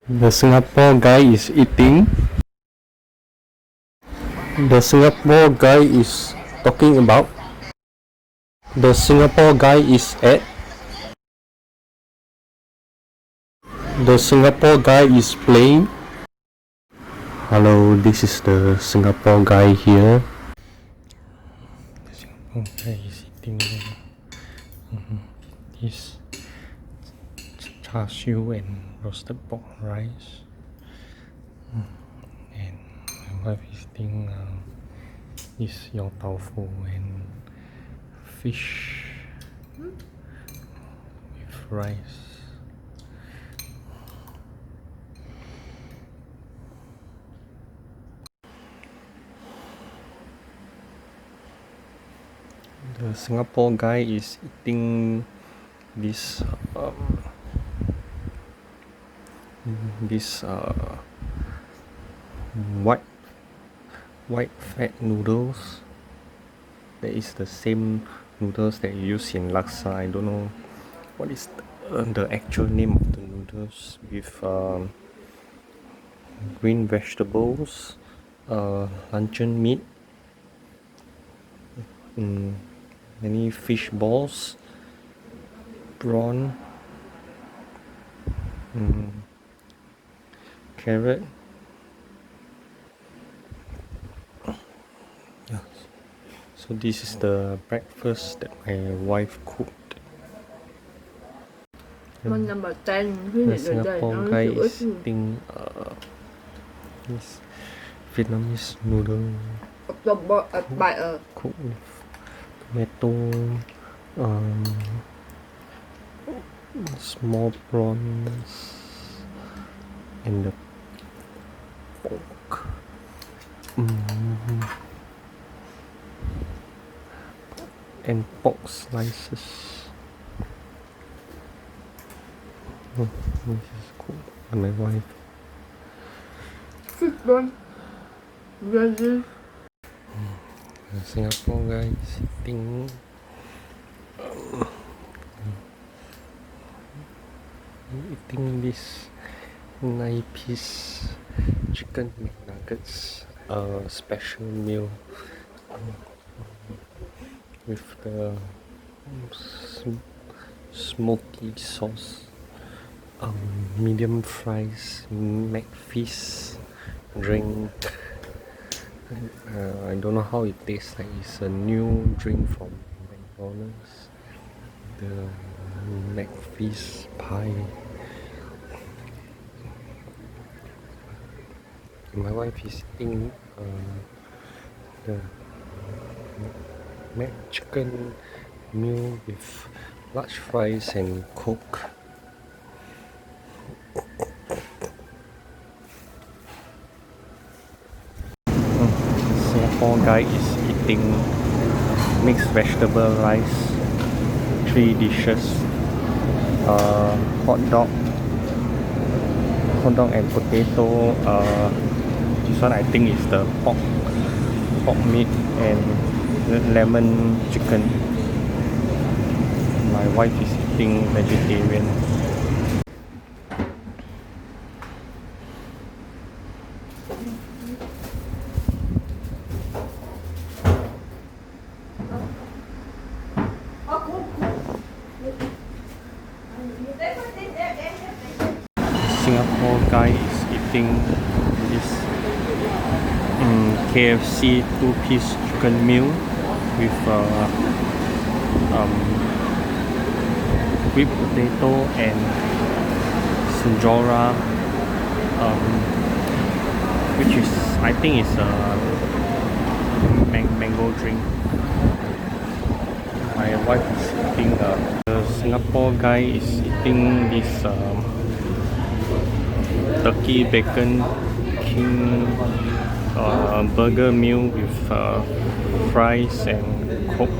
The Singapore guy is eating. The Singapore guy is talking about. The Singapore guy is at. The Singapore guy is playing. Hello, this is the Singapore guy here. The Singapore guy is eating this char siu and roasted pork rice. And my wife is eating this yong tau fu and fish with rice. The Singapore guy is eating this white fat noodles. That is the same noodles that you use in laksa. I don't know what is the actual name of the noodles, with green vegetables, luncheon meat, many fish balls, prawn, carrot. Yeah. So this is the breakfast that my wife cooked. One number 10. The Singapore guy is eating this Vietnamese noodle cooked with tomato, small prawns, and the pork. And pork slices. This is cooked by my wife. The Singapore guy is eating this 9-piece chicken McNuggets special meal with the smoky sauce, medium fries, McFeast drink. I don't know how it tastes like. It's a new drink from McDonald's. The McFeast pie. My wife is eating the McChicken meal with large fries and Coke. Singapore guy is eating mixed vegetable rice, 3 dishes, hot dog and potato. This one I think is the pork meat and lemon chicken. My wife is eating vegetarian. Singapore guy is eating this KFC 2-piece chicken meal with whipped potato and Sinjora, which is, I think, is a mango drink. My wife is eating. The Singapore guy is eating this turkey bacon king burger meal with fries and Coke.